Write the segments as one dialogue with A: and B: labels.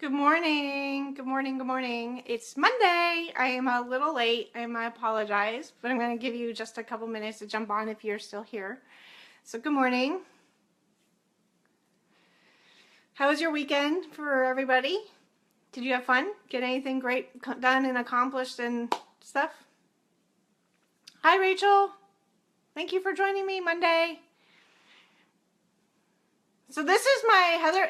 A: Good morning. Good morning. Good morning. It's Monday. I am a little late. I apologize, but I'm going to give you just a couple minutes to jump on if you're still here. So good morning. How was your weekend for everybody? Did you have fun? Get anything great done and accomplished and stuff? Hi, Rachel. Thank you for joining me Monday. So this is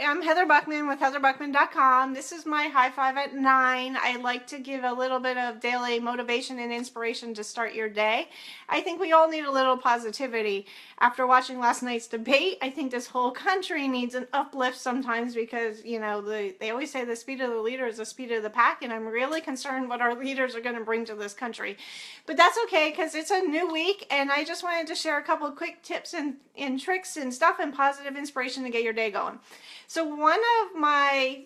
A: I'm Heather Buckman with heatherbuckman.com. This is my high five at 9. I like to give a little bit of daily motivation and inspiration to start your day. I think we all need a little positivity. After watching last night's debate, I think this whole country needs an uplift sometimes because, you know, they always say the speed of the leader is the speed of the pack, and I'm really concerned what our leaders are going to bring to this country. But that's okay because it's a new week, and I just wanted to share a couple of quick tips and tricks and stuff and positive inspiration to get your day going. So one of my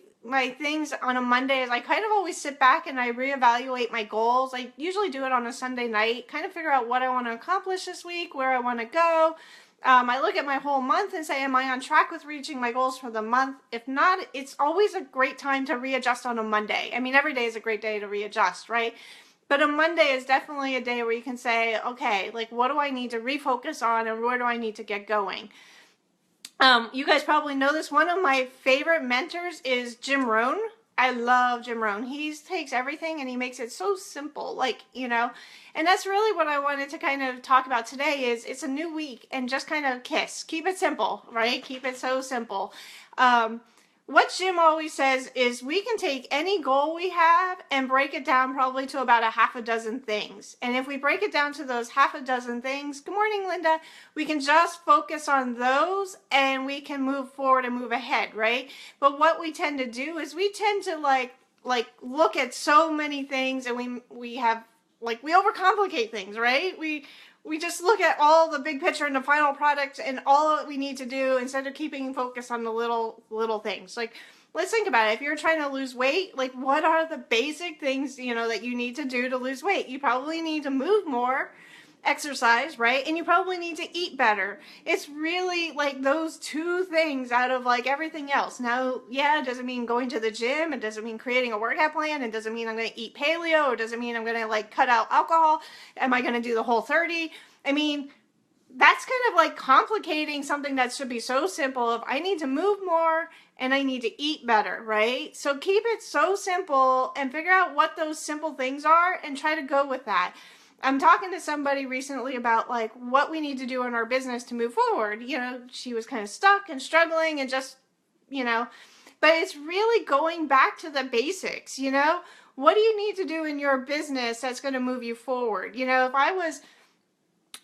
A: things on a Monday is I kind of always sit back and I reevaluate my goals. I usually do it on a Sunday night, kind of figure out what I want to accomplish this week, where I want to go. I look at my whole month and say, am I on track with reaching my goals for the month? If not, it's always a great time to readjust on a Monday. I mean, every day is a great day to readjust, right? But a Monday is definitely a day where you can say, okay, like what do I need to refocus on and where do I need to get going? You guys probably know this. One of my favorite mentors is Jim Rohn. I love Jim Rohn. He takes everything and he makes it so simple, like, you know, and that's really what I wanted to kind of talk about today is it's a new week and just kind of keep it simple, right? Keep it so simple. What Jim always says is we can take any goal we have and break it down probably to about a half a dozen things. And if we break it down to those half a dozen things, good morning, Linda, we can just focus on those and we can move forward and move ahead, right? But what we tend to do is we tend to like look at so many things and we overcomplicate things, right? We just look at all the big picture and the final product and all that we need to do instead of keeping focus on the little things. Like, let's think about it. If you're trying to lose weight, like what are the basic things, you know, that you need to do to lose weight? You probably need to move more, exercise, right? And you probably need to eat better. It's really like those two things out of like everything else. Now, yeah, it doesn't mean going to the gym. It doesn't mean creating a workout plan. It doesn't mean I'm going to eat paleo. It doesn't mean I'm going to like cut out alcohol. Am I going to do the Whole30? I mean, that's kind of like complicating something that should be so simple of I need to move more and I need to eat better, right? So keep it so simple and figure out what those simple things are and try to go with that. I'm talking to somebody recently about like what we need to do in our business to move forward. You know, she was kind of stuck and struggling and just, you know, but it's really going back to the basics, you know? What do you need to do in your business that's going to move you forward? You know, if I was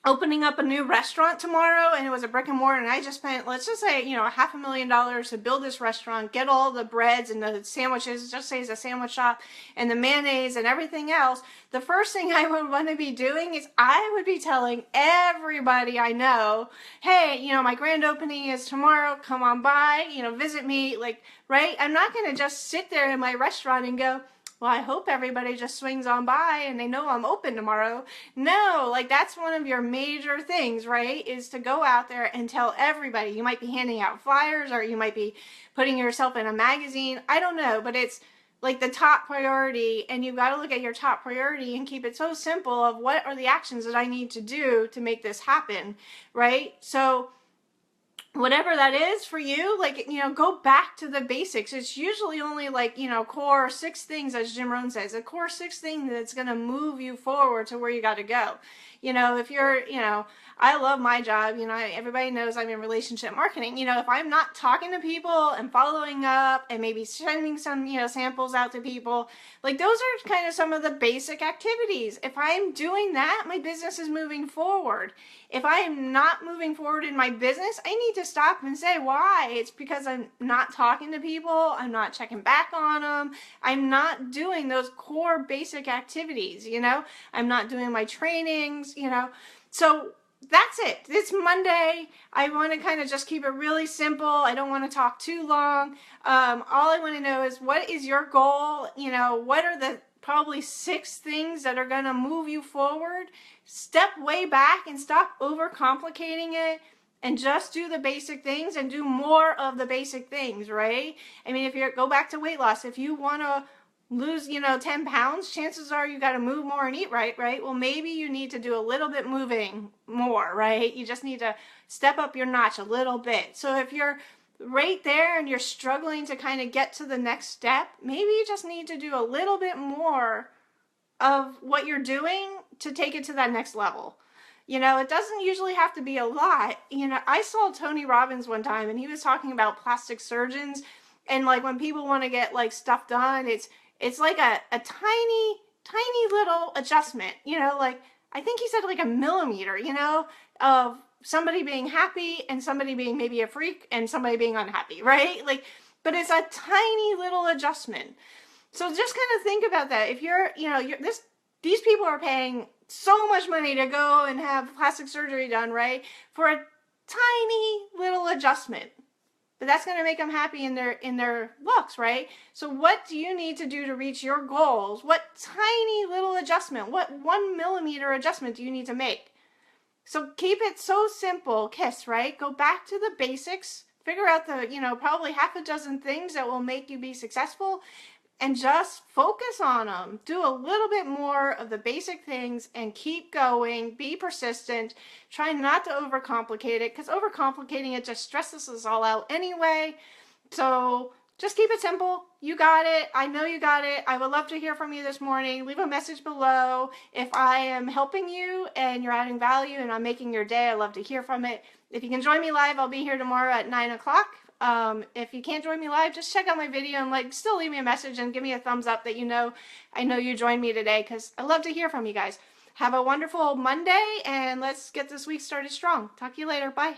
A: opening up a new restaurant tomorrow and it was a brick and mortar and I just spent, let's just say, you know, $500,000 to build this restaurant, get all the breads and the sandwiches, just say it's a sandwich shop, and the mayonnaise and everything else, the first thing I would want to be doing is I would be telling everybody I know, hey, you know, my grand opening is tomorrow, come on by, you know, visit me, like, right? I'm not going to just sit there in my restaurant and go, well, I hope everybody just swings on by and they know I'm open tomorrow. No, like that's one of your major things, right? Is to go out there and tell everybody. You might be handing out flyers or you might be putting yourself in a magazine. I don't know, but it's like the top priority, and you've got to look at your top priority and keep it so simple of what are the actions that I need to do to make this happen, right? So whatever that is for you, like, you know, go back to the basics. It's usually only like, you know, core 6 things, as Jim Rohn says, a core 6 thing that's going to move you forward to where you got to go. You know, if you're, you know, I love my job, you know, everybody knows I'm in relationship marketing. You know, if I'm not talking to people and following up and maybe sending some, you know, samples out to people, like those are kind of some of the basic activities. If I'm doing that, my business is moving forward. If I am not moving forward in my business, I need to stop and say why. It's because I'm not talking to people. I'm not checking back on them. I'm not doing those core basic activities, you know. I'm not doing my trainings, you know. So that's it. It's Monday. I want to kind of just keep it really simple. I don't want to talk too long. All I want to know is what is your goal? You know, what are the probably 6 things that are going to move you forward? Step way back and stop overcomplicating it and just do the basic things and do more of the basic things, right? I mean, if you go back to weight loss, if you want to lose, 10 pounds, chances are you got to move more and eat right, right? Well, maybe you need to do a little bit moving more, right? You just need to step up your notch a little bit. So if you're right there and you're struggling to kind of get to the next step, maybe you just need to do a little bit more of what you're doing to take it to that next level. It doesn't usually have to be a lot. I saw Tony Robbins one time, and he was talking about plastic surgeons, and like when people want to get like stuff done, it's like a tiny, tiny little adjustment, like I think he said like a millimeter, of somebody being happy and somebody being maybe a freak and somebody being unhappy, right? Like, but it's a tiny little adjustment. So just kind of think about that. If these people are paying so much money to go and have plastic surgery done, right? For a tiny little adjustment. But that's going to make them happy in their looks, right? So what do you need to do to reach your goals? What tiny little adjustment, what 1 millimeter adjustment do you need to make? So keep it so simple, K.I.S.S, right? Go back to the basics, figure out the, probably half a dozen things that will make you be successful, and just focus on them. Do a little bit more of the basic things and keep going. Be persistent. Try not to overcomplicate it, because overcomplicating it just stresses us all out anyway. So just keep it simple. You got it. I know you got it. I would love to hear from you this morning. Leave a message below. If I am helping you and you're adding value and I'm making your day, I'd love to hear from it. If you can join me live, I'll be here tomorrow at 9 o'clock. If you can't join me live, just check out my video and still leave me a message and give me a thumbs up that I know you joined me today, because I love to hear from you guys. Have a wonderful Monday, and let's get this week started strong. Talk to you later. Bye.